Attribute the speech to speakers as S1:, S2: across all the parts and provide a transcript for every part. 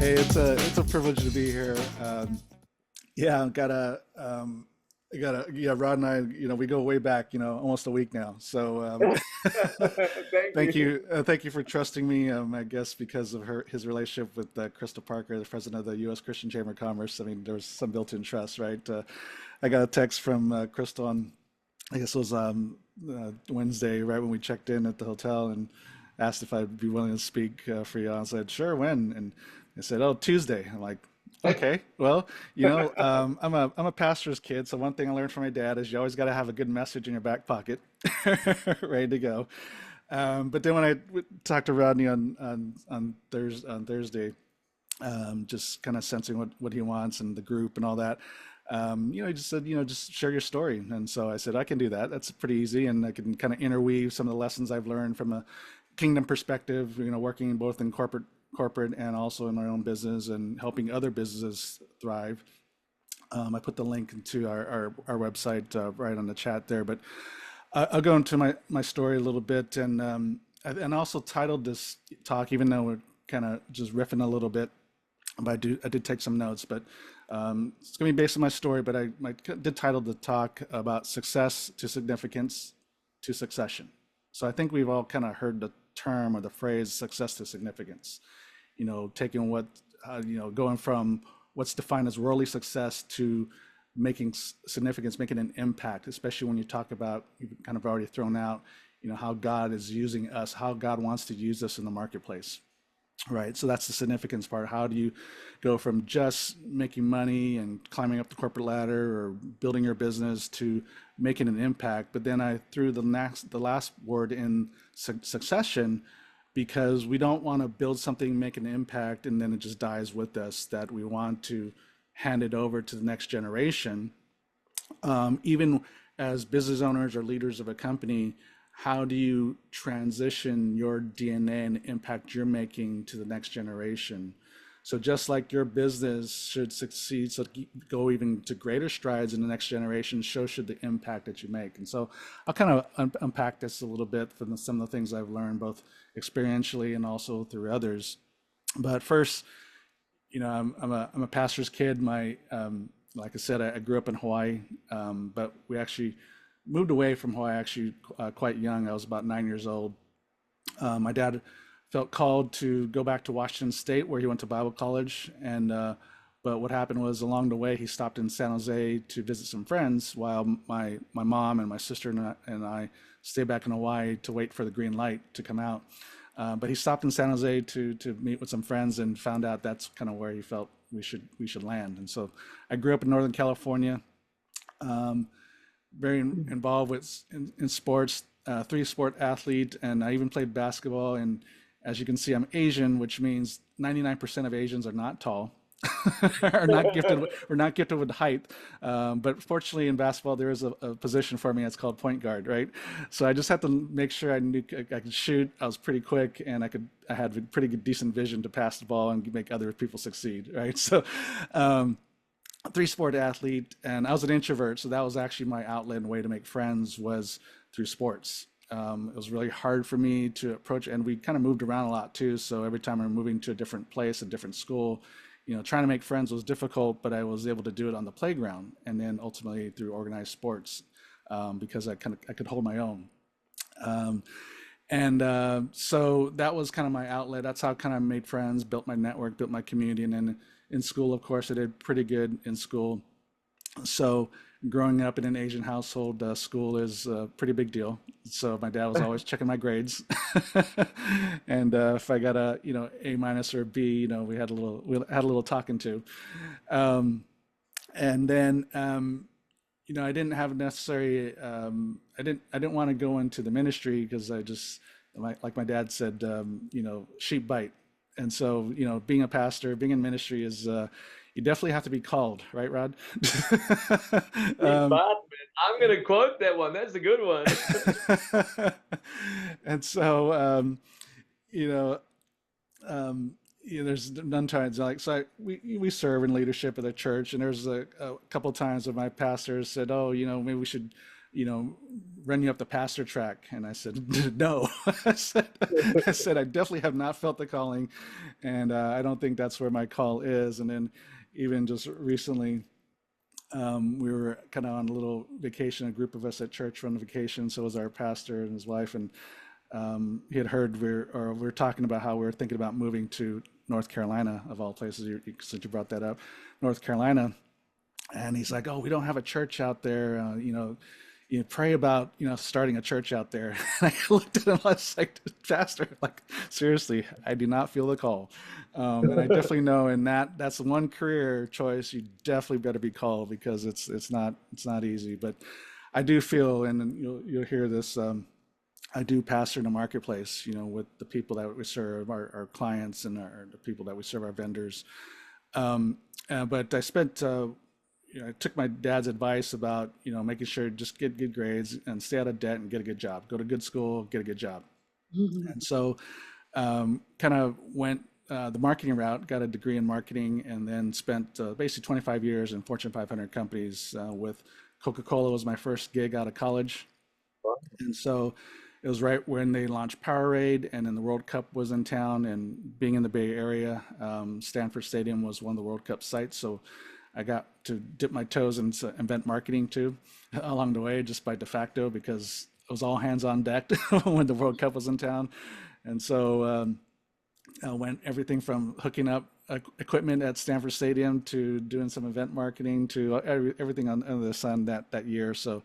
S1: Hey, it's a privilege to be here. Yeah, yeah, Rod and I, we go way back, almost a week now. So
S2: Thank you.
S1: thank you for trusting me. I guess because of his relationship with Crystal Parker, the president of the U.S. Christian Chamber of Commerce. I mean, there was some built-in trust, right? I got a text from Crystal on, I guess it was Wednesday, right when we checked in at the hotel, and asked if I'd be willing to speak for you. I said, sure, when? And they said, oh, Tuesday. I'm like, okay, well, I'm a pastor's kid, so one thing I learned from my dad is you always got to have a good message in your back pocket, ready to go. But then when I talked to Rodney on Thursday, just kind of sensing what he wants and the group and all that. He just said, just share your story. And so I said, I can do that. That's pretty easy. And I can kind of interweave some of the lessons I've learned from a kingdom perspective, working both in corporate and also in my own business and helping other businesses thrive. I put the link into our website right on the chat there, but I'll go into my story a little bit and also titled this talk, even though we're kind of just riffing a little bit, but I did take some notes, but it's going to be based on my story, but I did title the talk about success to significance to succession. So I think we've all kind of heard the term or the phrase success to significance, taking going from what's defined as worldly success to making significance, making an impact, especially when you talk about, you've kind of already thrown out, how God is using us, how God wants to use us in the marketplace. Right. So that's the significance part. How do you go from just making money and climbing up the corporate ladder or building your business to making an impact? But then I threw the last word in succession, because we don't want to build something, make an impact, and then it just dies with us, that we want to hand it over to the next generation. Even as business owners or leaders of a company, how do you transition your DNA and impact you're making to the next generation? So just like your business should succeed, so go even to greater strides in the next generation, so should the impact that you make. And so I'll kind of unpack this a little bit from some of the things I've learned, both experientially and also through others. But first, I'm a pastor's kid. Like I said, I grew up in Hawaii, but we actually moved away from Hawaii actually quite young. I was about 9 years old. My dad felt called to go back to Washington State, where he went to Bible college, and but what happened was, along the way he stopped in San Jose to visit some friends, while my mom and my sister and I stayed back in Hawaii to wait for the green light to come out. But he stopped in San Jose to meet with some friends, and found out that's kind of where he felt we should land. And so I grew up in Northern California, very involved in sports, three-sport athlete, and I even played basketball. And as you can see, I'm Asian, which means 99% of Asians are not tall, are not gifted with height. But fortunately, in basketball, there is a position for me. It's called point guard, right? So I just had to make sure I knew I could shoot. I was pretty quick, and I had pretty good, decent vision to pass the ball and make other people succeed, right? So. Three-sport athlete, and I was an introvert, so that was actually my outlet and way to make friends, was through sports. It was really hard for me to approach, and we kind of moved around a lot too. So every time I'm moving to a different place, a different school, trying to make friends was difficult, but I was able to do it on the playground, and then ultimately through organized sports, because I could hold my own. Um, and so that was kind of my outlet. That's how I kind of made friends, built my network, built my community. And then in school, of course, I did pretty good in school. So growing up in an Asian household, school is a pretty big deal. So my dad was always checking my grades, and if I got a A minus or a B, we had a little talking to. Um, and then I didn't have necessary. I didn't want to go into the ministry, because I just, like my dad said, sheep bite. And so, being a pastor, being in ministry is, you definitely have to be called, right, Rod?
S2: Big
S1: um,
S2: boss, man. I'm gonna quote that one. That's a good one.
S1: and so, you know, there's none times like, so we serve in leadership at the church, and there's a couple of times when my pastor said, "Oh, maybe we should, you know, run you up the pastor track. And I said, no. I said, I definitely have not felt the calling, and I don't think that's where my call is. And then even just recently, we were kind of on a little vacation, a group of us at church were on vacation. So was our pastor and his wife, and he had heard we were talking about how we were thinking about moving to North Carolina, of all places, since you brought that up, North Carolina. And he's like, "Oh, we don't have a church out there. You pray about starting a church out there." And I looked at him, I was like, "Pastor, like seriously, I do not feel the call." And I definitely know, in that's one career choice you definitely better be called, because it's not easy. But I do feel, and you'll hear this. I do pastor in the marketplace, with the people that we serve, our clients, and the people that we serve, our vendors. But I took my dad's advice about, making sure just get good grades and stay out of debt and get a good job, go to good school, get a good job. And so, kind of went the marketing route, got a degree in marketing, and then spent basically 25 years in Fortune 500 companies. With Coca-Cola was my first gig out of college. And so it was right when they launched Powerade, and then the World Cup was in town. And being in the Bay Area, Stanford Stadium was one of the World Cup sites. So I got to dip my toes into event marketing too, along the way, just by de facto, because it was all hands on deck when the World Cup was in town. And so I went everything from hooking up equipment at Stanford Stadium to doing some event marketing to everything under the sun that year. So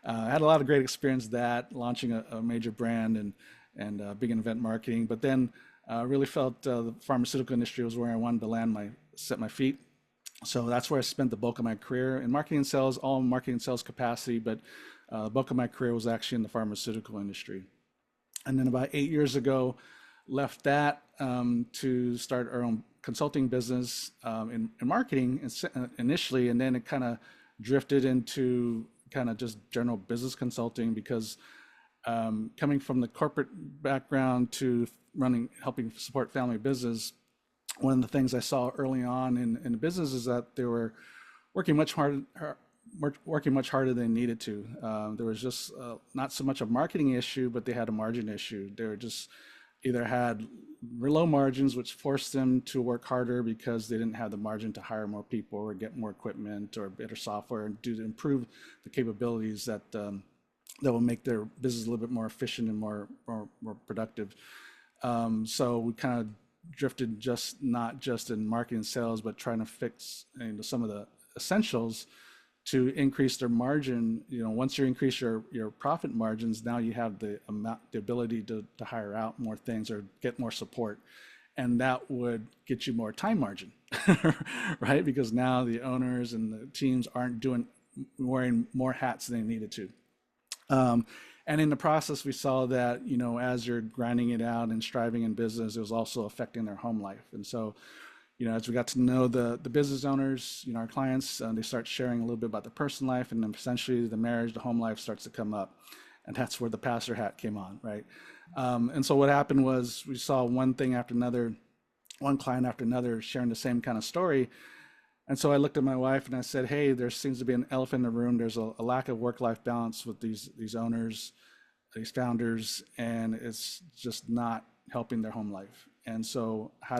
S1: I had a lot of great experience that launching a major brand and being in event marketing. But then really felt the pharmaceutical industry was where I wanted to set my feet. So that's where I spent the bulk of my career in marketing and sales, all in marketing and sales capacity. But the bulk of my career was actually in the pharmaceutical industry. And then about 8 years ago, left that to start our own consulting business in marketing initially, and then it kind of drifted into kind of just general business consulting, because coming from the corporate background to helping support family business, one of the things I saw early on in the business is that they were working much harder than they needed to. There was just not so much a marketing issue, but they had a margin issue. They were just either had low margins, which forced them to work harder because they didn't have the margin to hire more people or get more equipment or better software and to improve the capabilities that will make their business a little bit more efficient and more productive. So we kind of drifted not just in marketing and sales, but trying to fix some of the essentials to increase their margin. Once you increase your profit margins, now you have the ability to hire out more things or get more support, and that would get you more time margin, right? Because now the owners and the teams aren't wearing more hats than they needed to. And in the process, we saw that, as you're grinding it out and striving in business, it was also affecting their home life. And so, as we got to know the business owners, our clients, they start sharing a little bit about their personal life, and then essentially the marriage, the home life starts to come up. And that's where the pastor hat came on, right? And so what happened was we saw one thing after another, one client after another sharing the same kind of story. And so I looked at my wife and I said, "Hey, there seems to be an elephant in the room. There's a lack of work-life balance with these owners, these founders, and it's just not helping their home life. And so how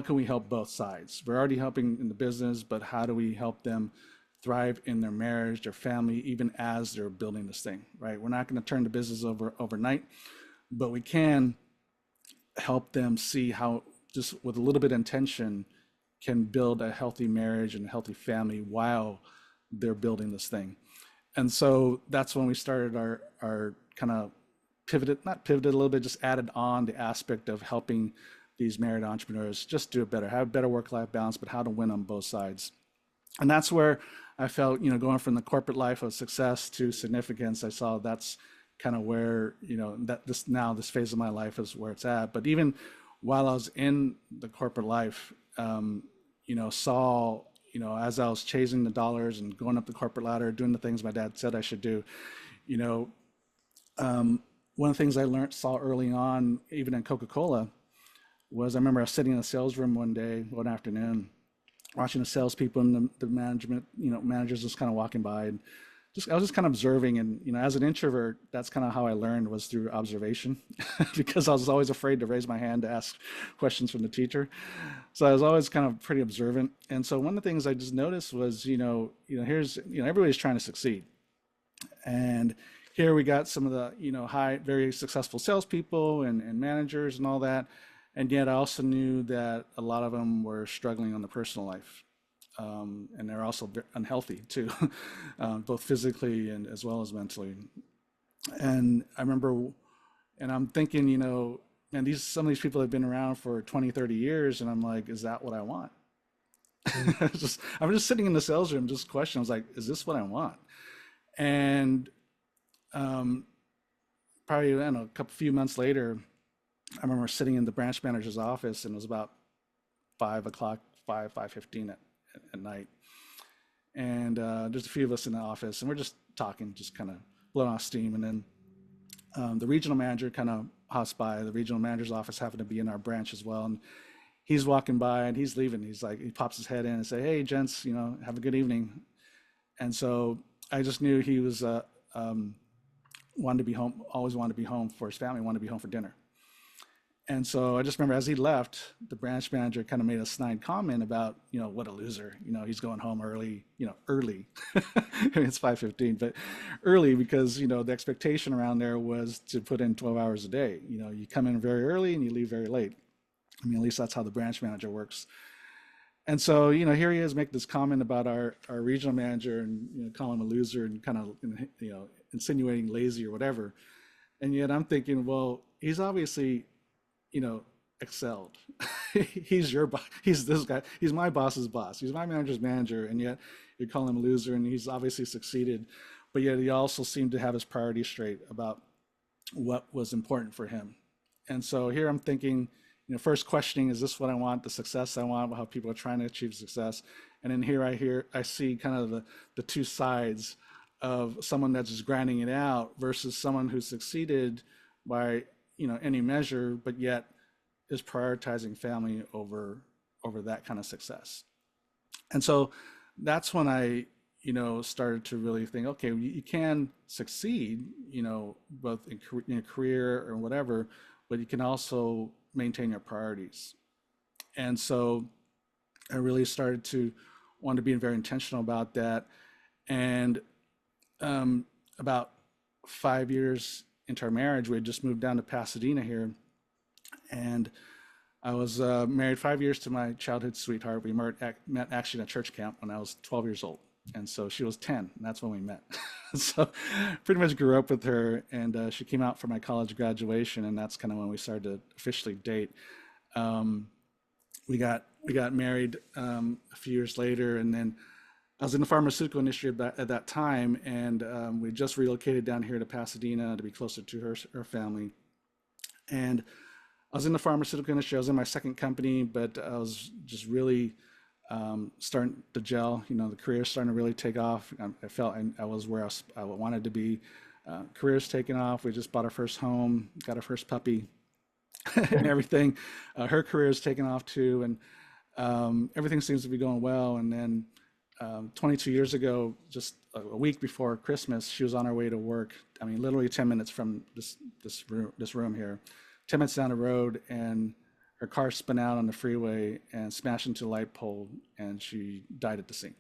S1: can we help both sides? We're already helping in the business, but how do we help them thrive in their marriage, their family, even as they're building this thing, right? We're not going to turn the business over overnight, but we can help them see how, just with a little bit of intention, can build a healthy marriage and a healthy family while they're building this thing." And so that's when we started our kind of not pivoted a little bit, just added on the aspect of helping these married entrepreneurs just do it better, have a better work-life balance, but how to win on both sides. And that's where I felt, going from the corporate life of success to significance, I saw that's kind of where, that this phase of my life is where it's at. But even while I was in the corporate life, saw, as I was chasing the dollars and going up the corporate ladder, doing the things my dad said I should do, one of the things I saw early on, even in Coca-Cola, was I remember I was sitting in a sales room one afternoon, watching the salespeople and the management, managers just kind of walking by, and I was just kind of observing, and as an introvert, that's kind of how I learned, was through observation, because I was always afraid to raise my hand to ask questions from the teacher. So I was always kind of pretty observant. And so one of the things I just noticed was, here's, everybody's trying to succeed, and here we got some of the, high, very successful salespeople and managers and all that. And yet I also knew that a lot of them were struggling on the personal life. And they're also unhealthy too, both physically and as well as mentally. And I remember, and I'm thinking, and some of these people have been around for 20, 30 years, and I'm like, is that what I want?
S2: Mm.
S1: I'm just sitting in the sales room, just questioning. I was like, is this what I want? And um, probably, I don't know, few months later, I remember sitting in the branch manager's office, and it was about 5 o'clock, 5:15 at night, and there's a few of us in the office, and we're just talking, just kind of blowing off steam. And then the regional manager kind of hops by. The regional manager's office happened to be in our branch as well, and he's walking by and he's leaving. He's like, he pops his head in and say, "Hey, gents, have a good evening." And so I just knew he was wanted to be home, always wanted to be home for his family, wanted to be home for dinner. And so I just remember as he left, the branch manager kind of made a snide comment about, what a loser. He's going home early, early. I mean, it's 5:15, but early because, the expectation around there was to put in 12 hours a day. You come in very early and you leave very late. I mean, at least that's how the branch manager works. And so, here he is make this comment about our regional manager and, call him a loser and kind of, insinuating lazy or whatever. And yet I'm thinking, well, he's obviously, you know, excelled. He's your boss. He's this guy. He's my boss's boss. He's my manager's manager, and yet you call him a loser, and he's obviously succeeded. But yet he also seemed to have his priorities straight about what was important for him. And so here I'm thinking, first questioning, is this what I want? The success I want? How people are trying to achieve success? And then here I see kind of the two sides of someone that's just grinding it out versus someone who succeeded by any measure, but yet is prioritizing family over that kind of success. And so that's when I started to really think, okay, you can succeed, both in a career or whatever, but you can also maintain your priorities. And so I really started to want to be very intentional about that. And about 5 years into our marriage, we had just moved down to Pasadena here, and I was married 5 years to my childhood sweetheart. We met actually in a church camp when I was 12 years old. And so she was 10, and that's when we met. So pretty much grew up with her, and she came out for my college graduation, and that's kind of when we started to officially date. Um, we got married a few years later, and then I was in the pharmaceutical industry at that time, and we just relocated down here to Pasadena to be closer to her family. And I was in the pharmaceutical industry. I was in my second company, but I was just really starting to gel. The career starting to really take off. I felt I was where I wanted to be. Career's taking off. We just bought our first home, got our first puppy, and everything. Her career is taking off too, and everything seems to be going well. And then 22 years ago, just a week before Christmas, she was on her way to work. I mean, literally 10 minutes from this room here, 10 minutes down the road, and her car spun out on the freeway and smashed into a light pole, and she died at the scene.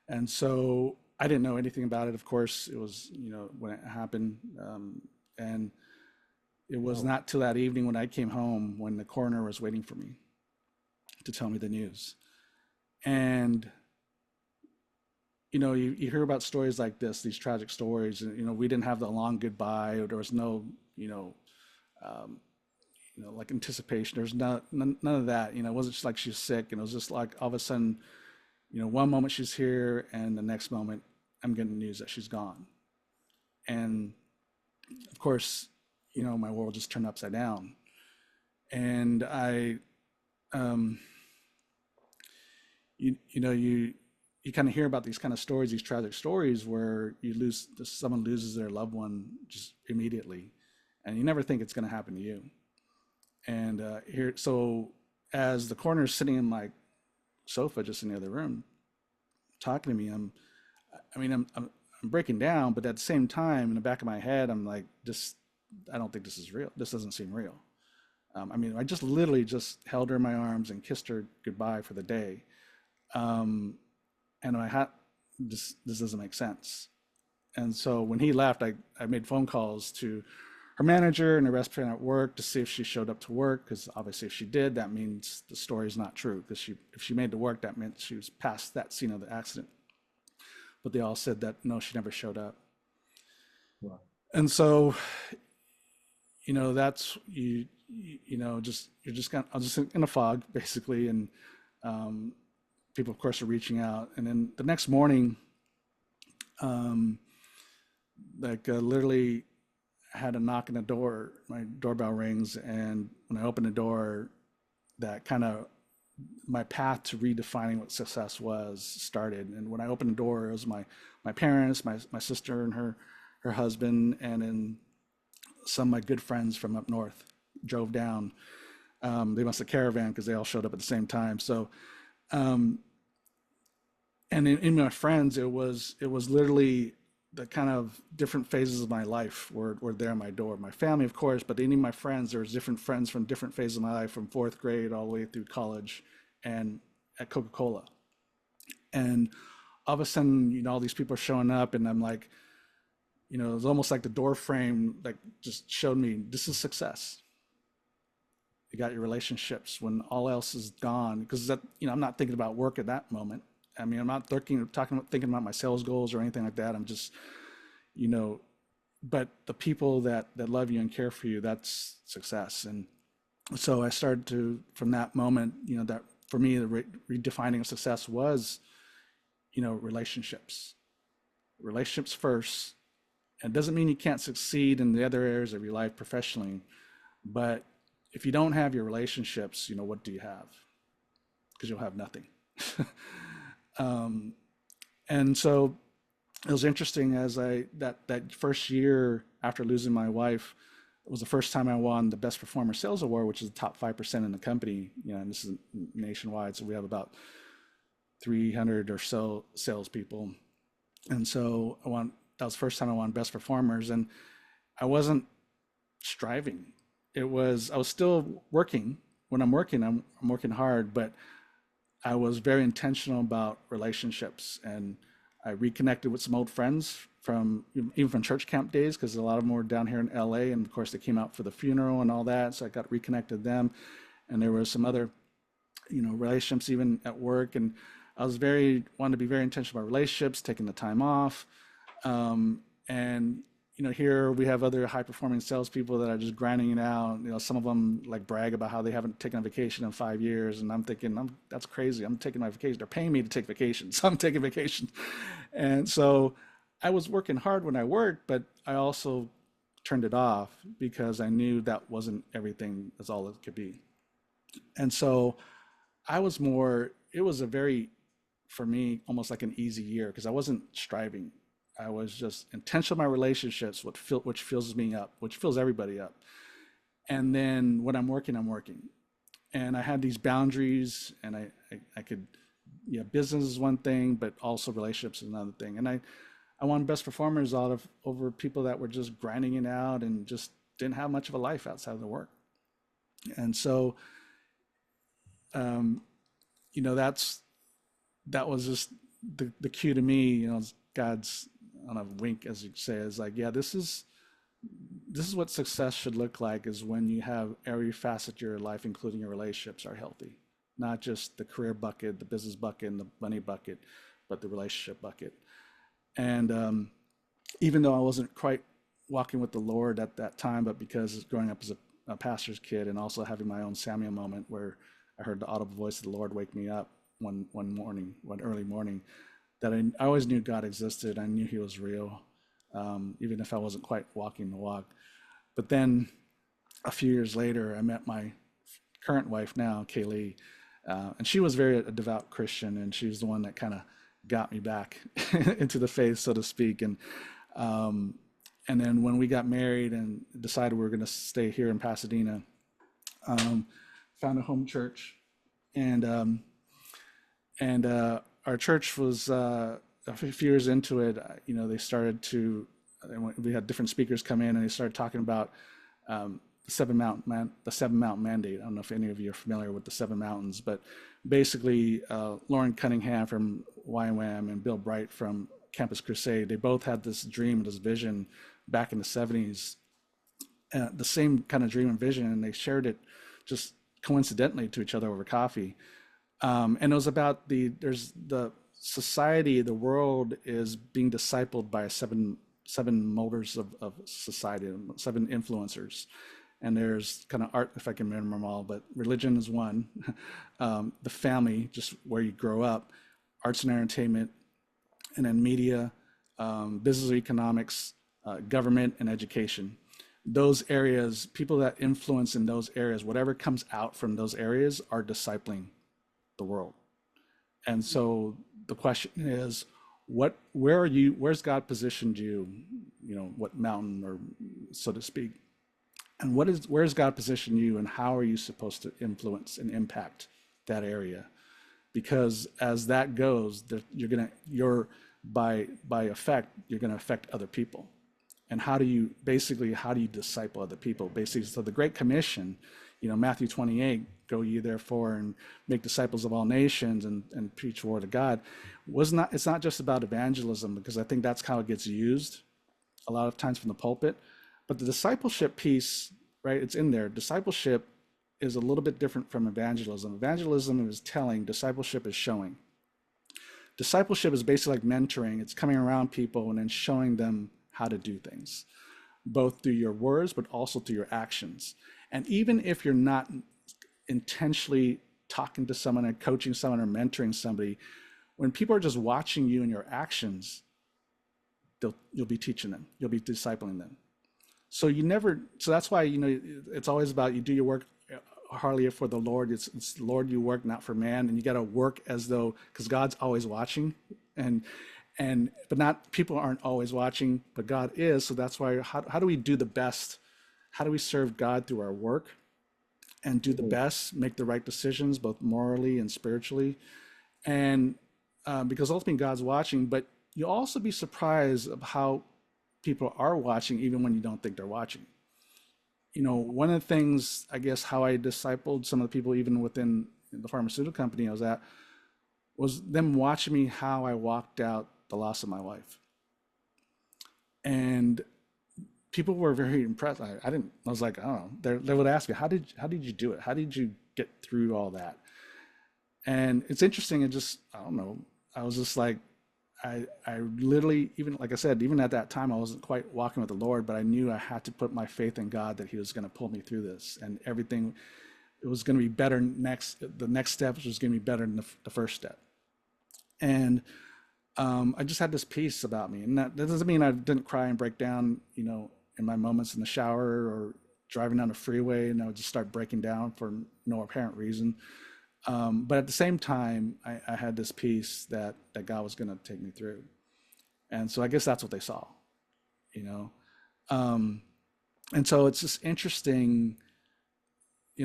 S1: And so I didn't know anything about it. Of course, it was when it happened, and it was
S2: Oh,
S1: not till that evening when I came home when the coroner was waiting for me to tell me the news. And you hear about stories like this, these tragic stories, and we didn't have the long goodbye, or there was no um, like anticipation. There's none of that. It wasn't just like she's sick, and it was just like all of a sudden, one moment she's here, and the next moment I'm getting news that she's gone. And of course, my world just turned upside down. And I, um, you kind of hear about these kind of stories, these tragic stories where someone loses their loved one just immediately, and you never think it's going to happen to you. And so as the coroner's sitting in my sofa just in the other room talking to me, I mean, I'm breaking down, but at the same time, in the back of my head, I'm like, this, I don't think this is real. This doesn't seem real. I mean, I just literally just held her in my arms and kissed her goodbye for the day. Um, and I had this doesn't make sense. And so when he left, I made phone calls to her manager and the rest of her at work to see if she showed up to work. Because obviously, if she did, that means the story is not true. Because if she made it to work, that meant she was past that scene of the accident. But they all said that no, she never showed up.
S2: Wow.
S1: And so, that's just you're just kind of, I was just in a fog basically, and um, people, of course, are reaching out. And then the next morning, um, literally had a knock on the door. My doorbell rings, and when I open the door, that kind of my path to redefining what success was started. And when I opened the door, it was my parents, my sister and her husband, and then some of my good friends from up north drove down. They must have caravan because they all showed up at the same time. So, um, and in my friends, it was literally the kind of different phases of my life were there at my door. My family, of course, but any of my friends, there was different friends from different phases of my life, from fourth grade all the way through college, and at Coca-Cola. And all of a sudden, all these people are showing up, and I'm like, it was almost like the door frame like just showed me this is success. You got your relationships when all else is gone. Because I'm not thinking about work at that moment. I mean, I'm not thinking about my sales goals or anything like that. I'm just, you know, but the people that love you and care for you, that's success. And so I started to, from that moment, that for me, the redefining of success was, relationships first. And it doesn't mean you can't succeed in the other areas of your life professionally, but if you don't have your relationships, what do you have? Because you'll have nothing. um, and so it was interesting as that first year after losing my wife, it was the first time I won the Best Performer Sales Award, which is the top 5% in the company. And this is nationwide, so we have about 300 or so salespeople. And so that was the first time I won Best Performers, and I wasn't striving. I was still working. When I'm working, I'm working hard, but I was very intentional about relationships, and I reconnected with some old friends from even from church camp days, because a lot of them were down here in LA, and of course they came out for the funeral and all that. So I got reconnected with them, and there were some other relationships even at work, and I was wanted to be very intentional about relationships, taking the time off, and here we have other high performing salespeople that are just grinding it out. Some of them like brag about how they haven't taken a vacation in 5 years, and I'm thinking, that's crazy. I'm taking my vacation. They're paying me to take vacations, so I'm taking vacation. And so I was working hard when I worked, but I also turned it off because I knew that wasn't everything. That's all it could be. And so it was a very, for me, almost like an easy year because I wasn't striving. I was just intentional in my relationships, which fills me up, which fills everybody up. And then when I'm working. And I had these boundaries, and I could, business is one thing, but also relationships is another thing. And I won Best Performers over people that were just grinding it out and just didn't have much of a life outside of the work. And so, um, that was just the cue to me, God's on a wink, as you say, is like, yeah, this is what success should look like, is when you have every facet of your life, including your relationships, are healthy. Not just the career bucket, the business bucket, and the money bucket, but the relationship bucket. And even though I wasn't quite walking with the Lord at that time, but because growing up as a pastor's kid and also having my own Samuel moment where I heard the audible voice of the Lord wake me up one early morning, that I always knew God existed. I knew He was real, even if I wasn't quite walking the walk. But then a few years later, I met my current wife now, Kaylee, and she was a devout Christian, and she was the one that kind of got me back into the faith, so to speak. Um, and then when we got married and decided we were going to stay here in Pasadena, um, found a home church, and our church was a few years into it, they started to, we had different speakers come in and they started talking about the seven mountain mandate. I don't know if any of you are familiar with the seven mountains, but basically, Lauren Cunningham from YWAM and Bill Bright from Campus Crusade, they both had this dream, this vision back in the 70s, the same kind of dream and vision, and they shared it just coincidentally to each other over coffee. And it was about there's the society, the world is being discipled by seven molders of society, seven influencers. And there's kind of art, if I can remember them all, but religion is one, the family, just where you grow up, arts and entertainment, and then media, business or economics, government, and education. Those areas, people that influence in those areas, whatever comes out from those areas are discipling the world. And so the question is, where's God positioned you, what mountain, or so to speak, and where's God positioned you, and how are you supposed to influence and impact that area? Because as that goes, you're by effect, you're gonna affect other people. And how do you disciple other people? Basically, so the Great Commission, Matthew 28, go ye therefore and make disciples of all nations and preach the word of God, it's not just about evangelism, because I think that's how it gets used a lot of times from the pulpit. But the discipleship piece, right, it's in there. Discipleship is a little bit different from evangelism. Evangelism is telling, discipleship is showing. Discipleship is basically like mentoring. It's coming around people and then showing them how to do things, both through your words, but also through your actions. And even if you're not intentionally talking to someone or coaching someone or mentoring somebody, when people are just watching you and your actions, you'll be teaching them, you'll be discipling them. So that's why, it's always about, you do your work hardly for the Lord. It's Lord you work, not for man. And you got to work as though, because God's always watching, but not, people aren't always watching, but God is. So that's why, how do we do the best? How do we serve God through our work and do the best, make the right decisions, both morally and spiritually? And because ultimately God's watching, but you'll also be surprised of how people are watching, even when you don't think they're watching. One of the things, I guess, how I discipled some of the people, even within the pharmaceutical company I was at, was them watching me how I walked out the loss of my wife. And people were very impressed. I was like, I don't know. They would ask me, how did you do it? How did you get through all that? And it's interesting. I don't know. I was just like, I literally, even like I said, even at that time, I wasn't quite walking with the Lord, but I knew I had to put my faith in God that He was going to pull me through this, and everything, it was going to be better the next step was going to be better than the first step. And I just had this peace about me, and that doesn't mean I didn't cry and break down, in my moments in the shower or driving down the freeway, and I would just start breaking down for no apparent reason. But at the same time, I had this peace that God was going to take me through. And so I guess that's what they saw, and so it's just interesting,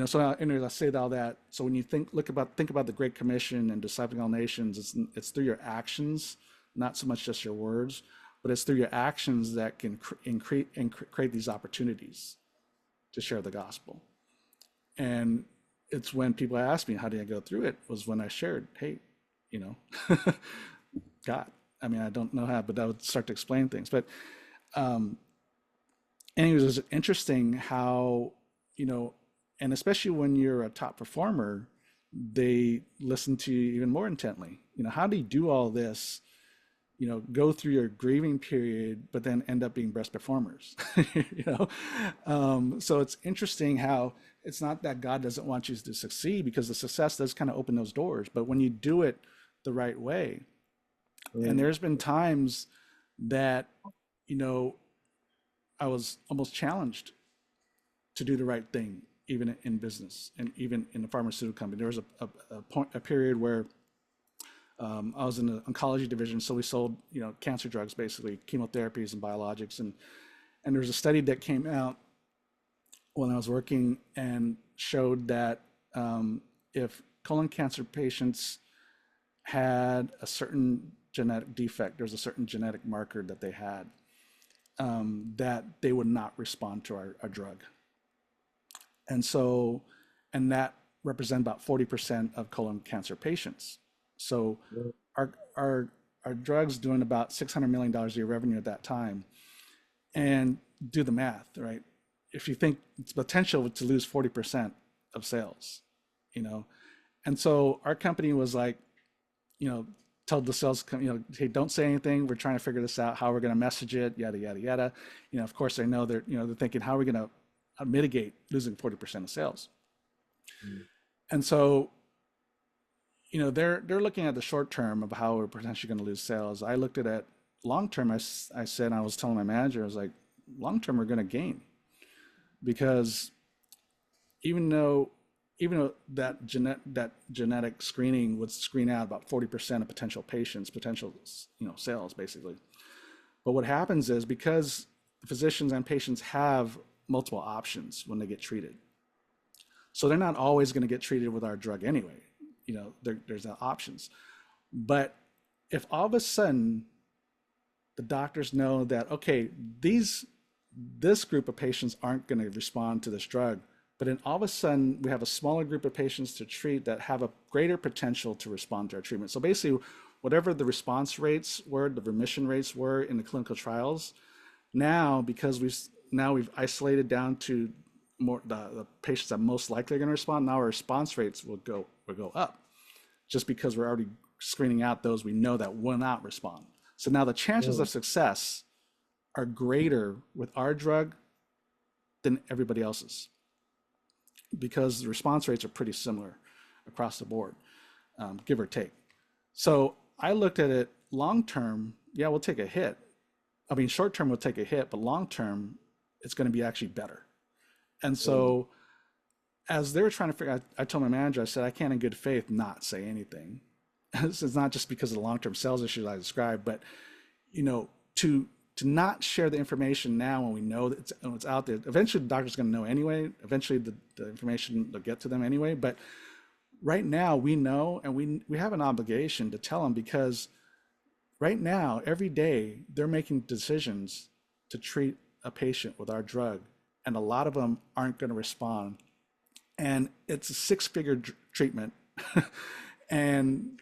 S1: so anyways, I say all that. So when you think about the Great Commission and discipling all nations, it's through your actions, not so much just your words, but it's through your actions that can create these opportunities to share the gospel. And it's when people ask me, how did I go through it, was when I shared, hey, God. I mean, I don't know how, but I would start to explain things. But anyways, it was interesting how, and especially when you're a top performer, they listen to you even more intently. How do you do all this, go through your grieving period, but then end up being best performers? So it's interesting how it's not that God doesn't want you to succeed, because the success does kind of open those doors, but when you do it the right way. And there's been times that, I was almost challenged to do the right thing, even in business and even in the pharmaceutical company. There was a period where I was in the oncology division, so we sold, cancer drugs, basically chemotherapies and biologics, and there was a study that came out when I was working and showed that if colon cancer patients had a certain genetic defect. There's a certain genetic marker that they had, that they would not respond to our drug. And so, and that represent about 40% of colon cancer patients. So
S2: Yeah.
S1: our, our, our drugs doing about $600 million a year revenue at that time. And do the math, right? If you think it's potential to lose 40% of sales, you know? And so our company was like, you know, told the sales, hey, don't say anything. We're trying to figure this out, how we're going to message it, yada, yada, yada. You know, of course, they know they're thinking, how are we going to mitigate losing 40% of sales?
S2: Mm.
S1: And so, they're looking at the short term of how we're potentially going to lose sales. I looked at it long term. I said, I was telling my manager, I was like, long term, we're going to gain because even though that genetic screening would screen out about 40% of potential patients, potential sales basically. But what happens is because physicians and patients have multiple options when they get treated, so they're not always going to get treated with our drug anyway. There's options. But if all of a sudden the doctors know that, okay, this group of patients aren't going to respond to this drug, but then all of a sudden we have a smaller group of patients to treat that have a greater potential to respond to our treatment. So basically, whatever the response rates were, the remission rates were in the clinical trials, now because we've isolated down to more the patients that most likely are going to respond, now our response rates will go up, just because we're already screening out those we know that will not respond. So now the chances of success are greater with our drug than everybody else's, because the response rates are pretty similar across the board, give or take. So I looked at it long term. Yeah, we'll take a hit. I mean, short term we'll take a hit, but long term it's going to be actually better. And so as they were trying to figure out, I told my manager, I said, I can't in good faith not say anything. It's not just because of the long term sales issues I described, but to not share the information now when we know that it's out there. Eventually the doctor's going to know anyway. Eventually the information will get to them anyway. But right now we know, and we have an obligation to tell them, because right now, every day, they're making decisions to treat a patient with our drug, and a lot of them aren't going to respond. And it's a six-figure treatment, and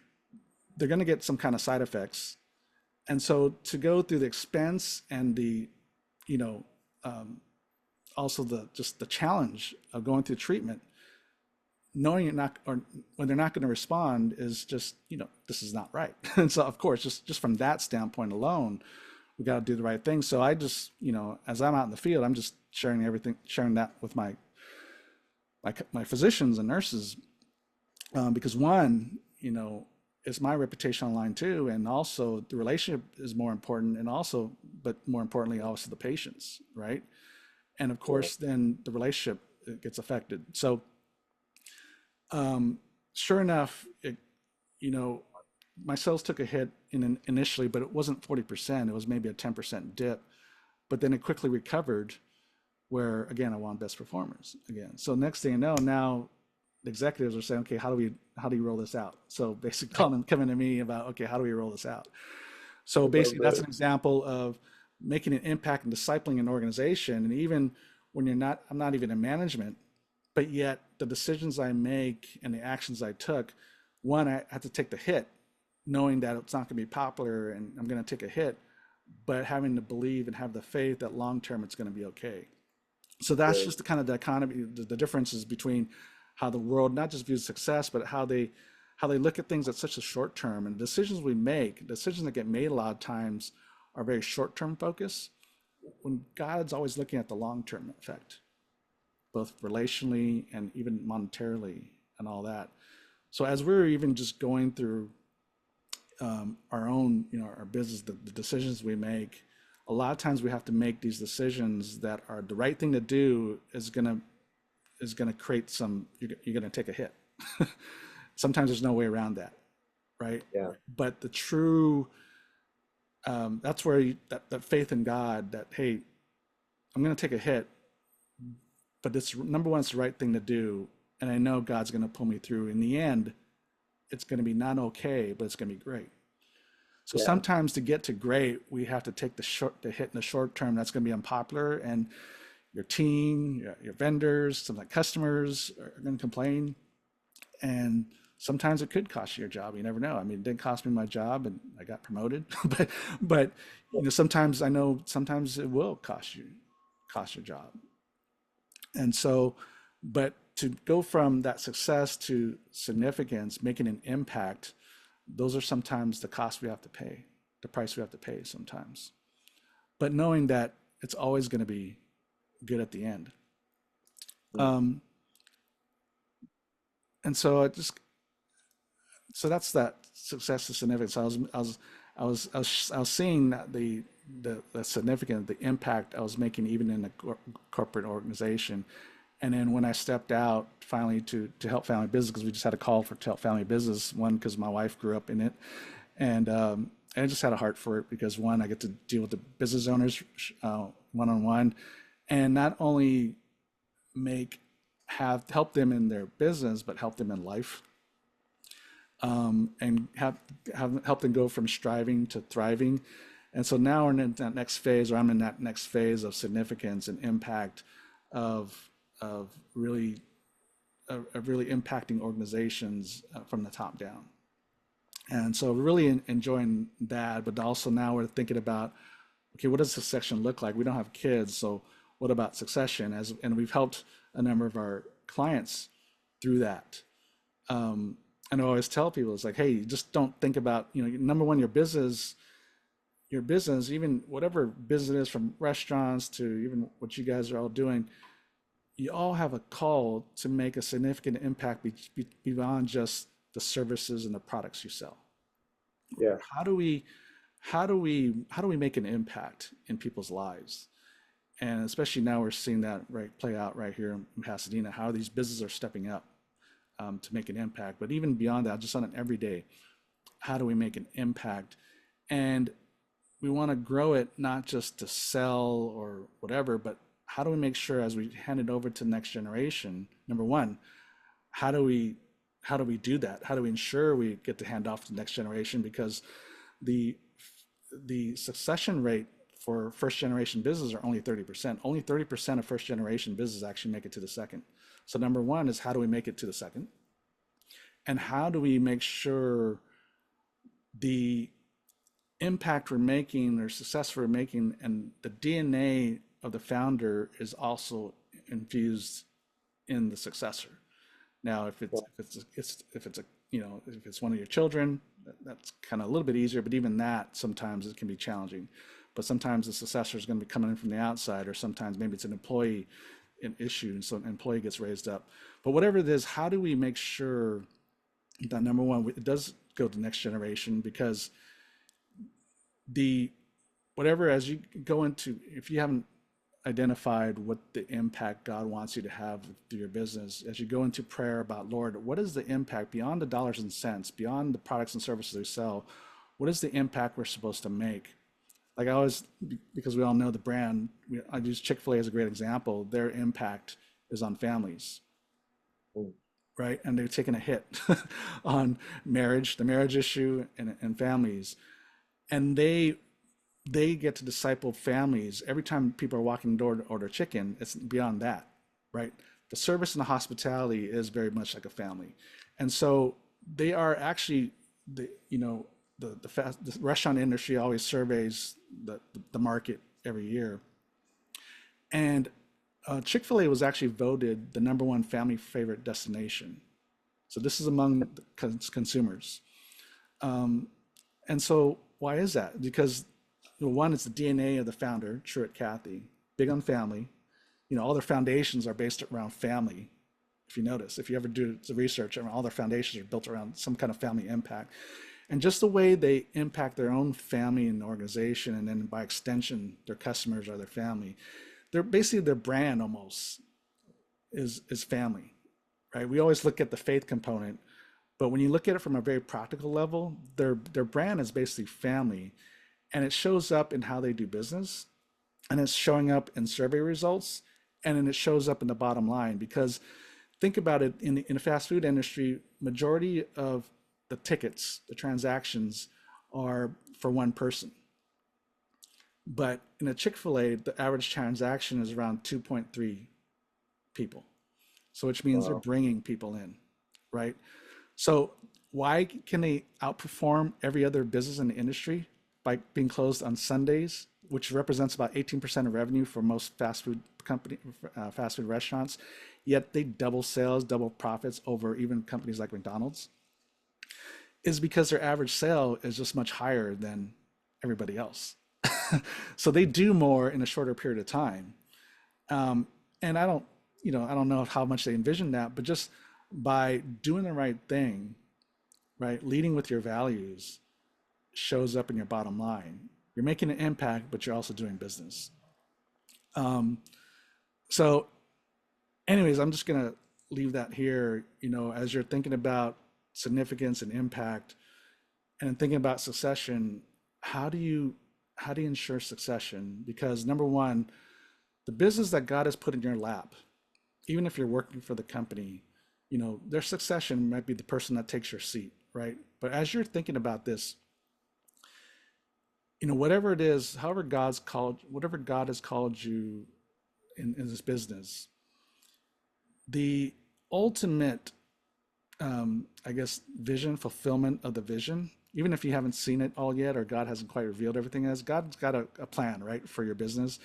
S1: they're going to get some kind of side effects. And so to go through the expense and the, also the challenge of going through treatment, knowing you're not, or when they're not going to respond, is just, this is not right. And so of course, just from that standpoint alone, we got to do the right thing. So I just, as I'm out in the field, I'm just sharing that with my physicians and nurses, because one, it's my reputation online too, and also the relationship is more important, and also, but more importantly, also the patients, right? And of course, then the relationship gets affected. So, sure enough, my sales took a hit initially, but it wasn't 40%. It was maybe a 10% dip, but then it quickly recovered. Where again, I want best performers again. So next thing you know, now the executives are saying, okay, how do you roll this out? So basically coming to me about, okay, how do we roll this out? So basically that's an example of making an impact and discipling an organization. And even when I'm not even in management, but yet the decisions I make and the actions I took, one, I had to take the hit, knowing that it's not going to be popular and I'm going to take a hit, but having to believe and have the faith that long term it's going to be okay. So that's just the kind of dichotomy, the differences between how the world not just views success, but how they look at things at such a short term. And decisions we make, decisions that get made a lot of times, are very short term focus, when God's always looking at the long term effect, both relationally and even monetarily and all that. So as we're even just going through our own, our business, the decisions we make, a lot of times we have to make these decisions that are the right thing to do, is gonna create some, you're gonna take a hit. Sometimes there's no way around that, right?
S2: Yeah.
S1: But the true, that's where that faith in God, that, hey, I'm gonna take a hit, but this, number one, it's the right thing to do, and I know God's gonna pull me through. In the end, it's gonna be not okay, but it's gonna be great. So
S2: Yeah.
S1: sometimes to get to great, we have to take the hit in the short term. That's going to be unpopular, and your team, your vendors, some like customers are going to complain, and sometimes it could cost you your job. You never know. I mean, it didn't cost me my job, and I got promoted, but sometimes I know sometimes it will cost your job, and so, but to go from that success to significance, making an impact, those are sometimes the cost we have to pay, the price we have to pay sometimes. But knowing that it's always going to be good at the end.
S2: Mm.
S1: Um, and so I just so that's that success is significance. I was seeing that the significant the impact I was making even in a corporate organization, and then when I stepped out finally to help family business, because we just had a call for to help family business, one because my wife grew up in it, and I just had a heart for it because one, I get to deal with the business owners one on one, and not only make have help them in their business, but help them in life, and have help them go from striving to thriving. And so now we're in that next phase, or I'm in that next phase of significance and impact of really of really impacting organizations from the top down. And so really enjoying that, but also now we're thinking about, okay, what does succession look like? We don't have kids, so what about succession? And we've helped a number of our clients through that. And I always tell people, it's like, hey, just don't think about, number one, your business, even whatever business is, from restaurants to even what you guys are all doing, you all have a call to make a significant impact beyond just the services and the products you sell.
S2: Yeah.
S1: How do we, how do we make an impact in people's lives? And especially now we're seeing that play out right here in Pasadena, how these businesses are stepping up to make an impact. But even beyond that, just on an everyday, how do we make an impact? And we want to grow it not just to sell or whatever, but how do we make sure as we hand it over to the next generation, number one, how do we do that? How do we ensure we get to hand off to the next generation? Because the the succession rate for first generation business are only 30%. Only 30% of first generation business actually make it to the second. So number one is how do we make it to the second? And how do we make sure the impact we're making or success we're making and the DNA of the founder is also infused in the successor? Now, if it's one of your children, that's kind of a little bit easier. But even that, sometimes it can be challenging. But sometimes the successor is going to be coming in from the outside, or sometimes maybe it's an employee an issue, and so an employee gets raised up. But whatever it is, how do we make sure that number one, it does go to the next generation? Because the whatever as you go into, if you haven't identified what the impact God wants you to have through your business, as you go into prayer about, Lord, what is the impact beyond the dollars and cents, beyond the products and services we sell? What is the impact we're supposed to make? Like I always, because we all know the brand, I use Chick-fil-A as a great example. Their impact is on families,
S2: Mm.
S1: right? And they've taken a hit on marriage, the marriage issue, and families. And they get to disciple families. Every time people are walking the door to order chicken, it's beyond that, right? The service and the hospitality is very much like a family. And so they are actually, the restaurant industry always surveys the market every year. And Chick-fil-A was actually voted the number one family favorite destination. So this is among the consumers. And so why is that? Because one, it's the DNA of the founder, Truett Cathy, big on family. All their foundations are based around family. If you notice, if you ever do the research, all their foundations are built around some kind of family impact. And just the way they impact their own family and organization, and then by extension, their customers are their family. They're basically their brand almost is family, right? We always look at the faith component, but when you look at it from a very practical level, their brand is basically family, and it shows up in how they do business, and it's showing up in survey results, and then it shows up in the bottom line. Because think about it, in the fast food industry, majority of the tickets, the transactions are for one person. But in a Chick-fil-A, the average transaction is around 2.3 people. So which means they're
S2: Wow.
S1: bringing people in, right? So why can they outperform every other business in the industry by being closed on Sundays, which represents about 18% of revenue for most fast food restaurants, yet they double sales, double profits over even companies like McDonald's? Is because their average sale is just much higher than everybody else. So they do more in a shorter period of time. And I don't know how much they envision that, but just by doing the right thing, right, leading with your values shows up in your bottom line. You're making an impact, but you're also doing business. So, anyways, I'm just gonna leave that here. As you're thinking about significance and impact, and thinking about succession, how do you ensure succession? Because number one, the business that God has put in your lap, even if you're working for the company, their succession might be the person that takes your seat, right? But as you're thinking about this, whatever it is, whatever God has called you in this business, the ultimate, I guess, vision, fulfillment of the vision, even if you haven't seen it all yet or God hasn't quite revealed everything as, God's got a plan, right, for your business,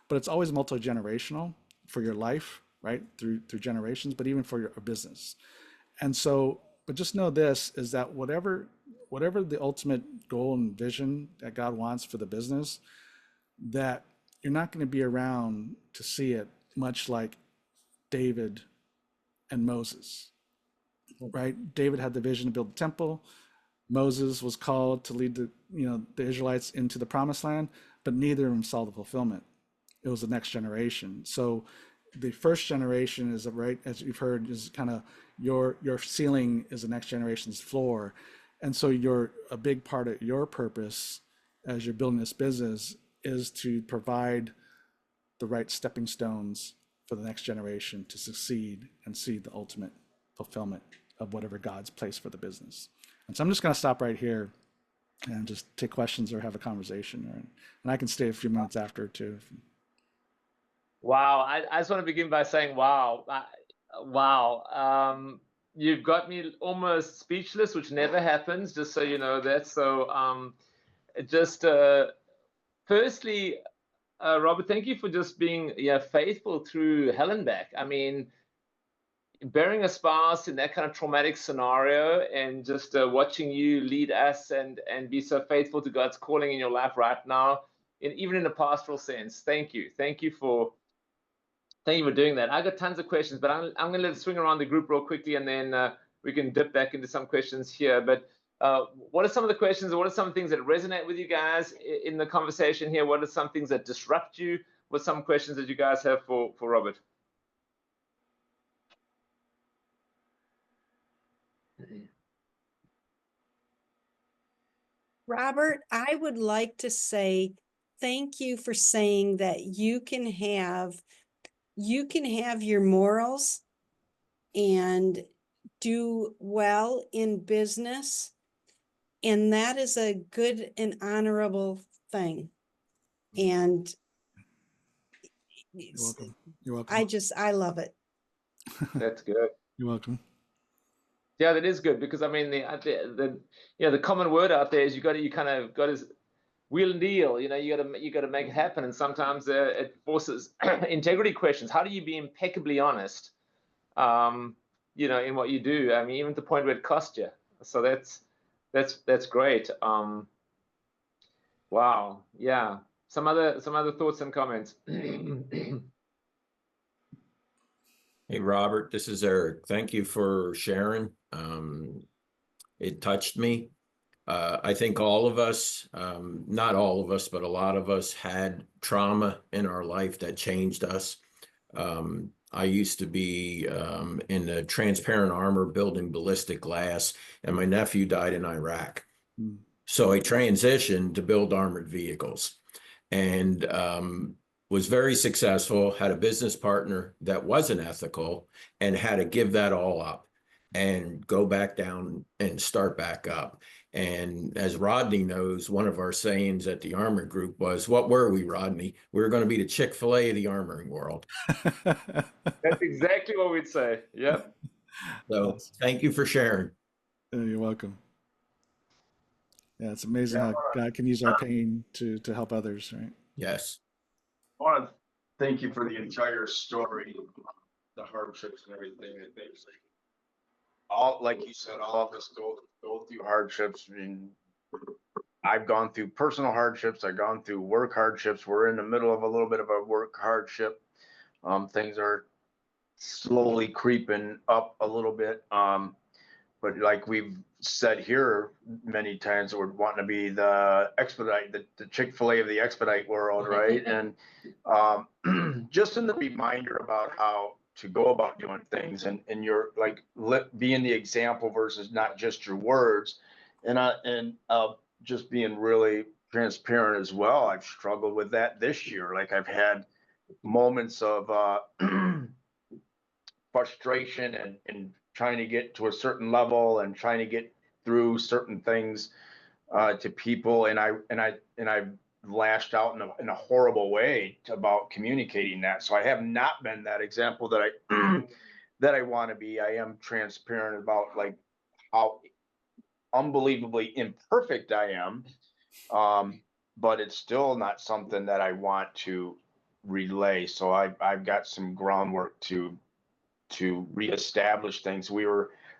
S1: but it's always multi-generational for your life, right, through generations, but even for your business. And so, but just know this is that whatever the ultimate goal and vision that God wants for the business, that you're not going to be around to see it, much like David and Moses, right? David had the vision to build the temple. Moses was called to lead the Israelites into the promised land, but neither of them saw the fulfillment. It was the next generation. So the first generation is, right, as you've heard, is kind of your ceiling is the next generation's floor. And so a big part of your purpose as you're building this business is to provide the right stepping stones for the next generation to succeed and see the ultimate fulfillment of whatever God's placed for the business. And so I'm just going to stop right here and just take questions or have a conversation, and I can stay a few minutes after too.
S3: Wow, I just want to begin by saying, wow, wow. You've got me almost speechless, which never happens, just so you know that. So just firstly, Robert, thank you for just being faithful through hell and back. I mean, bearing a spouse in that kind of traumatic scenario and just watching you lead us and be so faithful to God's calling in your life right now, and even in a pastoral sense. Thank you. Thank you for doing that. I got tons of questions, but I'm going to swing around the group real quickly, and then we can dip back into some questions here. But what are some of the questions, or what are some things that resonate with you guys in the conversation here? What are some things that disrupt you? What are some questions that you guys have for Robert?
S4: Robert, I would like to say thank you for saying that you can have your morals and do well in business, and that is a good and honorable thing. And
S1: You're welcome. You're welcome.
S4: I love it.
S3: That's good.
S1: You're welcome.
S3: Yeah, that is good, because I mean the common word out there is you kind of got to wheel and deal. You got to make it happen, and sometimes it forces integrity questions. How do you be impeccably honest? In what you do. I mean, even to the point where it costs you. So that's great. Wow. Yeah. Some other thoughts and comments.
S5: Hey, Robert, this is Eric. Thank you for sharing. It touched me. I think all of us, not all of us, but a lot of us had trauma in our life that changed us. I used to be in the transparent armor building ballistic glass, and my nephew died in Iraq. So I transitioned to build armored vehicles, and was very successful, had a business partner that wasn't ethical, and had to give that all up. and go back down and start back up. And as Rodney knows, one of our sayings at the Armor Group was, what were we, Rodney? We were going to be the Chick-fil-A of the armoring world.
S3: That's exactly what we'd say. Yep.
S5: So thank you for sharing.
S1: You're welcome. Yeah, it's amazing
S6: Yeah,
S1: how God can use our pain to help others, right?
S5: Yes.
S6: I want to thank you for the entire story, the hardships and everything. I think all, like you said, all of us go through hardships. I mean, I've gone through personal hardships. I've gone through work hardships. We're in the middle of a little bit of a work hardship. Things are slowly creeping up a little bit. But like we've said here many times, we're wanting to be the expedite, the Chick-fil-A of the expedite world, right? And just in the reminder about how to go about doing things, and you're like being the example versus not just your words, and just being really transparent as well. I've struggled with that this year. Like I've had moments of frustration and trying to get to a certain level and trying to get through certain things to people, and I've lashed out in a horrible way about communicating that. So I have not been that example that I that I want to be. I am transparent about like how unbelievably imperfect I am, but it's still not something that I want to relay. So I've got some groundwork to reestablish things.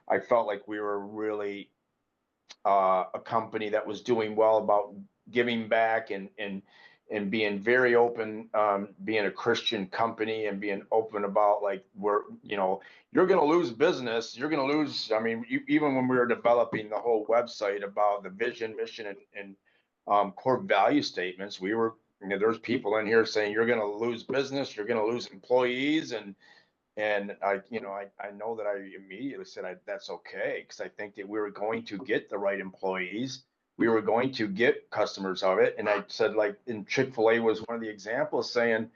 S6: I felt like we were really a company that was doing well about giving back and being very open, being a Christian company and being open about like you're going to lose business, you're going to lose. I mean, even when we were developing the whole website about the vision, mission, and core value statements, there's people in here saying you're going to lose business, you're going to lose employees, and I know that I immediately said that's okay, because I think that we were going to get the right employees. We were going to get customers of it. And I said, like, in Chick-fil-A was one of the examples saying,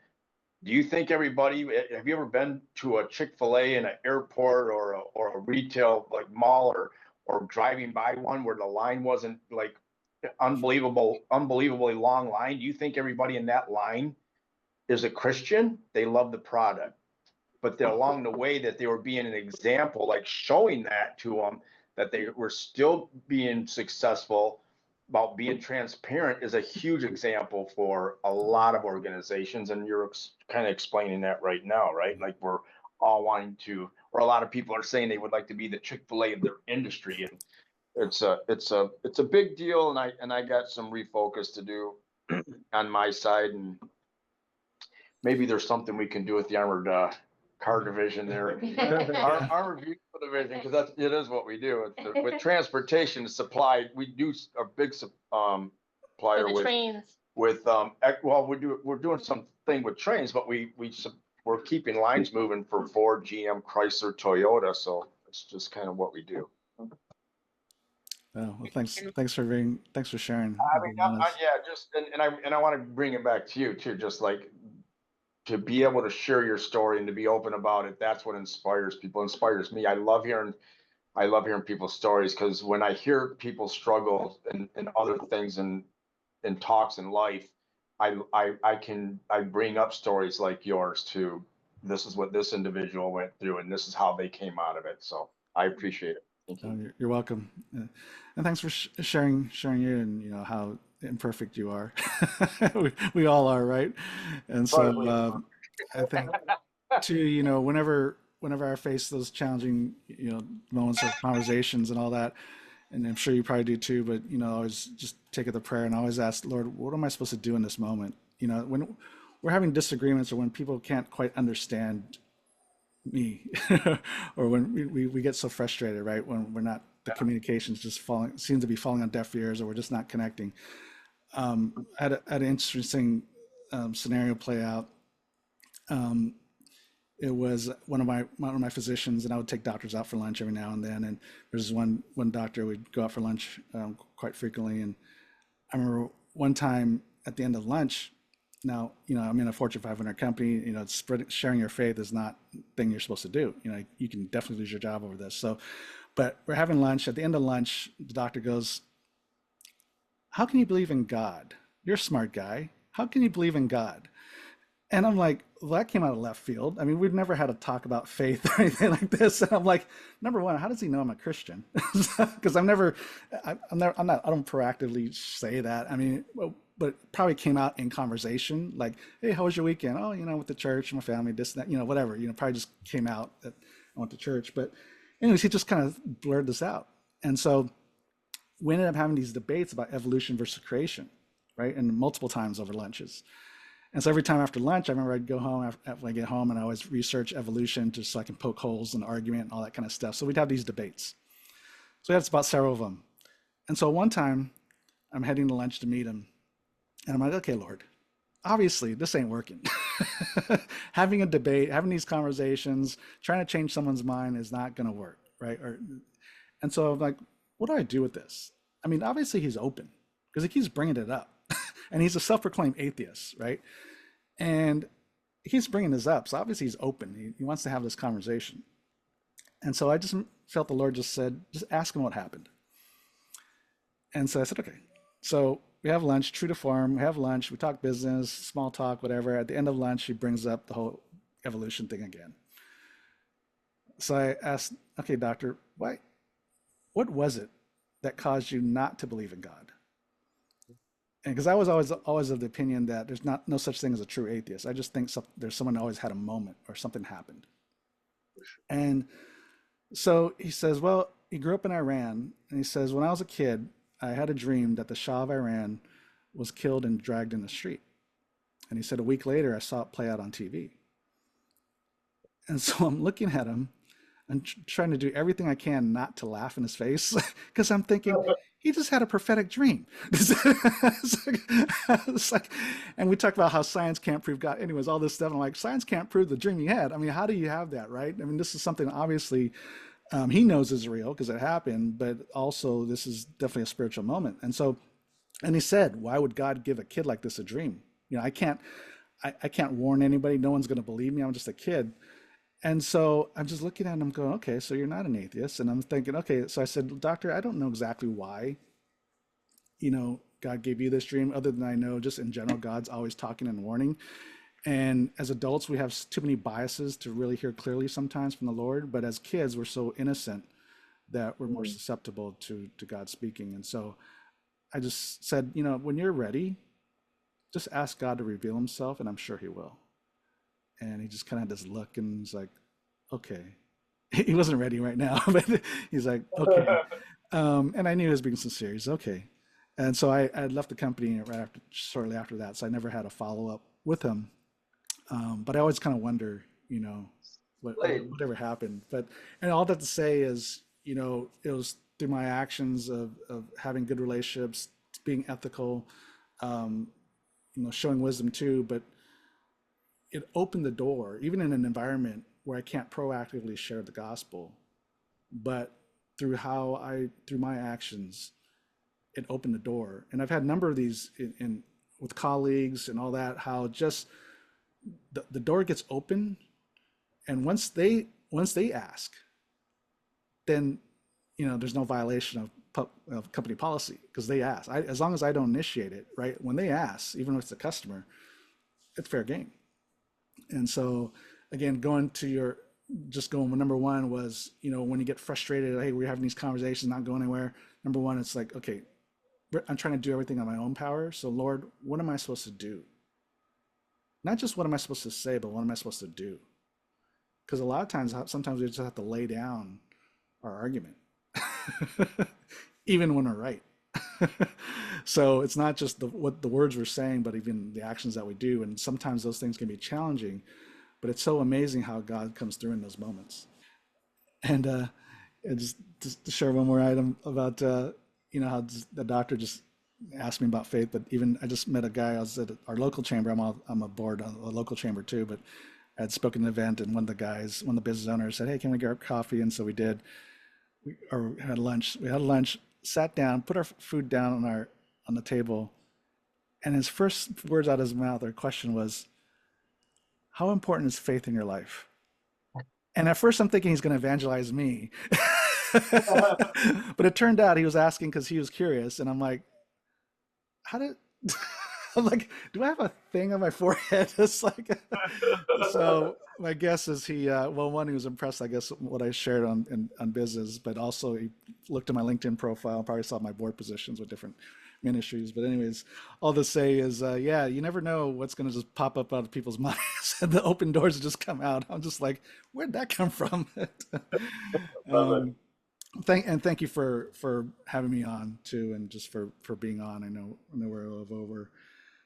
S6: do you think have you ever been to a Chick-fil-A in an airport or a retail like mall or driving by one where the line wasn't like unbelievably long line? Do you think everybody in that line is a Christian? They love the product. But along the way that they were being an example, like showing that to them, that they were still being successful about being transparent, is a huge example for a lot of organizations. And you're kind of explaining that right now, right? Like we're all wanting to, or a lot of people are saying they would like to be the Chick-fil-A of their industry. And it's a big deal. And I got some refocus to do on my side. And maybe there's something we can do with the armored car division there, our vehicle division, because it is what we do. With transportation supply, we do a big supplier with
S7: trains.
S6: Well, we're doing something with trains, but we're keeping lines moving for Ford, GM, Chrysler, Toyota. So it's just kind of what we do.
S1: Oh, well, thanks for sharing.
S6: I mean, I want to bring it back to you too, just like to be able to share your story and to be open about it. That's what inspires people, inspires me. I love hearing people's stories, because when I hear people struggle and other things and talks in life, I bring up stories like yours too. This is what this individual went through and this is how they came out of it. So I appreciate it. Thank you.
S1: You're welcome. And thanks for sharing you, and how imperfect you are. we all are, right? And so I think too, whenever I face those challenging, moments of conversations and all that, and I'm sure you probably do too, but I always just take it to prayer and I always ask, Lord, what am I supposed to do in this moment? When we're having disagreements or when people can't quite understand me or when we get so frustrated, right? When we're not, the communications just seems to be falling on deaf ears, or we're just not connecting. I had an interesting scenario play out. It was one of my physicians, and I would take doctors out for lunch every now and then. And there's one doctor we'd go out for lunch quite frequently. And I remember one time at the end of lunch, Now, I'm in a Fortune 500 company, sharing your faith is not the thing you're supposed to do. You can definitely lose your job over this. So, but we're having lunch. At the end of lunch, the doctor goes, "How can you believe in God? You're a smart guy. How can you believe in God?" And I'm like, well, that came out of left field. I mean, we've never had a talk about faith or anything like this. And I'm like, number one, how does he know I'm a Christian? Because I'm never, I'm not, I don't proactively say that. I mean, but it probably came out in conversation, like, hey, how was your weekend? Oh, with the church, my family, this, that, whatever, probably just came out that I went to church. But anyways, he just kind of blurred this out. And so we ended up having these debates about evolution versus creation, right? And multiple times over lunches. And so every time after lunch, I remember I'd go home after I get home, and I always research evolution just so I can poke holes in the argument and all that kind of stuff. So we'd have these debates. So that's about several of them. And so one time I'm heading to lunch to meet him, and I'm like, okay, Lord, obviously this ain't working. Having a debate, having these conversations, trying to change someone's mind is not going to work, right? And so I'm like, what do I do with this? I mean, obviously he's open because he keeps bringing it up. And he's a self-proclaimed atheist, right? And he keeps bringing this up. So obviously he's open. He wants to have this conversation. And so I just felt the Lord just said, just ask him what happened. And so I said, okay. So we have lunch, true to form. We have lunch. We talk business, small talk, whatever. At the end of lunch, he brings up the whole evolution thing again. So I asked, okay, doctor, what was it that caused you not to believe in God? And because I was always of the opinion that there's no such thing as a true atheist. I just think there's someone always had a moment or something happened. And so he says, well, he grew up in Iran, and he says, when I was a kid, I had a dream that the Shah of Iran was killed and dragged in the street. And he said a week later, I saw it play out on TV. And so I'm looking at him and trying to do everything I can not to laugh in his face, because I'm thinking, he just had a prophetic dream. It's like, and we talked about how science can't prove God. Anyways, all this stuff. And I'm like, science can't prove the dream he had. I mean, how do you have that, right? I mean, this is something obviously he knows is real because it happened, but also this is definitely a spiritual moment. And so, and he said, why would God give a kid like this a dream? I can't warn anybody. No one's going to believe me. I'm just a kid. And so I'm just looking at him going, okay, so you're not an atheist. And I'm thinking, okay, so I said, doctor, I don't know exactly why, God gave you this dream, other than I know just in general, God's always talking and warning. And as adults, we have too many biases to really hear clearly sometimes from the Lord. But as kids, we're so innocent that we're more susceptible to God speaking. And so I just said, when you're ready, just ask God to reveal himself, and I'm sure he will. And he just kind of had this look, and he's like, okay. He wasn't ready right now, but he's like, okay. And I knew he was being sincere. He's okay. And so I left the company shortly after that. So I never had a follow-up with him. But I always kind of wonder, whatever happened. And all that to say is, it was through my actions of having good relationships, being ethical, showing wisdom too, but it opened the door, even in an environment where I can't proactively share the gospel, but through my actions, it opened the door. And I've had a number of these with colleagues and all that, how just the door gets open, and once they ask, then there's no violation of company policy because they ask. As long as I don't initiate it, right? When they ask, even if it's a customer, it's fair game. And so, again, number one was, when you get frustrated, hey, we're having these conversations, not going anywhere. Number one, it's like, okay, I'm trying to do everything on my own power. So, Lord, what am I supposed to do? Not just what am I supposed to say, but what am I supposed to do? Because a lot of times, sometimes we just have to lay down our argument, even when we're right. So it's not just what the words we're saying, but even the actions that we do. And sometimes those things can be challenging, but it's so amazing how God comes through in those moments. And just to share one more item about, how the doctor just asked me about faith, but even I just met a guy. I was at our local chamber. I'm a board on a local chamber too, but I had spoken at an event, and one of the business owners said, hey, can we grab coffee? And so we did. We had lunch. We had lunch, sat down, put our food down on the table, And his first words out of his mouth or question was, how important is faith in your life? And at first I'm thinking he's going to evangelize me. But it turned out he was asking because he was curious. And I'm like, how did, I'm like, do I have a thing on my forehead? It's like, so my guess is he, well, one, he was impressed, I guess, what I shared on business, but also he looked at my LinkedIn profile, probably saw my board positions with different ministries. But anyways, all to say is, yeah, you never know what's going to just pop up out of people's minds and the open doors just come out. I'm just like, where'd that come from?
S2: Love it.
S1: Thank you for having me on too, and just for being on. I know we're a little over.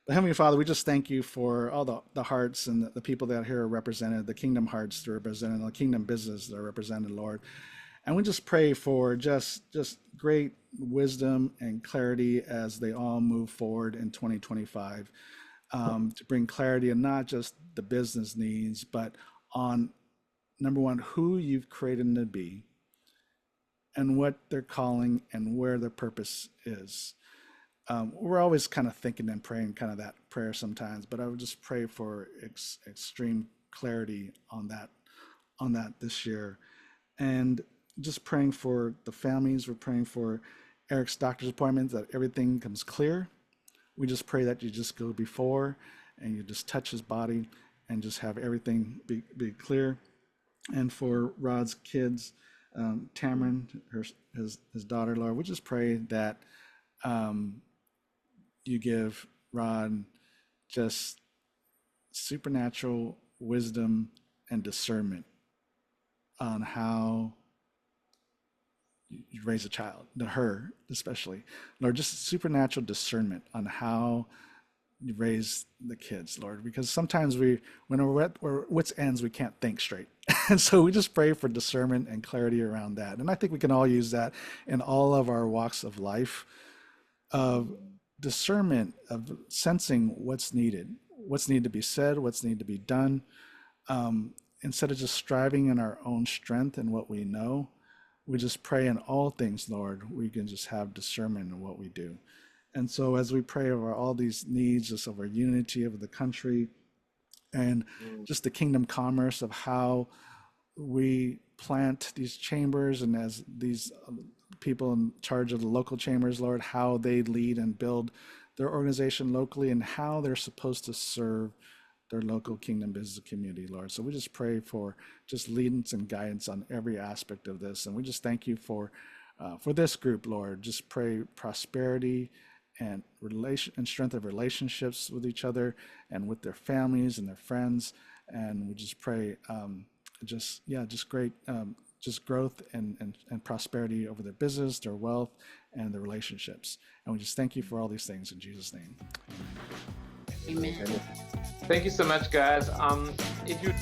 S1: But Heavenly Father, we just thank you for all the hearts and the people that are here are represented, the kingdom hearts that are represented, the kingdom business that are represented, Lord. And we just pray for just great wisdom and clarity as they all move forward in 2025, to bring clarity on not just the business needs, but on, number one, who you've created them to be and what their calling and where their purpose is. We're always kind of thinking and praying kind of that prayer sometimes, but I would just pray for extreme clarity on that this year. And just praying for the families. We're praying for Eric's doctor's appointment, that everything comes clear. We just pray that you just go before and you just touch his body and just have everything be clear. And for Rod's kids, Tamron, his daughter, Lord, we just pray that you give Rod just supernatural wisdom and discernment on how you raise a child, to her especially. Lord, just supernatural discernment on how you raise the kids, Lord, because sometimes when we're at wit's ends, we can't think straight. And so we just pray for discernment and clarity around that. And I think we can all use that in all of our walks of life, of discernment, of sensing what's needed to be said, what's needed to be done, instead of just striving in our own strength and what we know. We just pray in all things, Lord, we can just have discernment in what we do. And so as we pray over all these needs, just over unity of the country and just the kingdom commerce of how we plant these chambers, and as these people in charge of the local chambers, Lord, how they lead and build their organization locally and how they're supposed to serve their local kingdom business community, Lord. So we just pray for just leadance and guidance on every aspect of this. And we just thank you for this group, Lord. Just pray prosperity and strength of relationships with each other and with their families and their friends. And we just pray just great just growth and prosperity over their business, their wealth, and their relationships. And we just thank you for all these things in Jesus' name.
S7: Amen.
S3: Thank you so much, guys. If you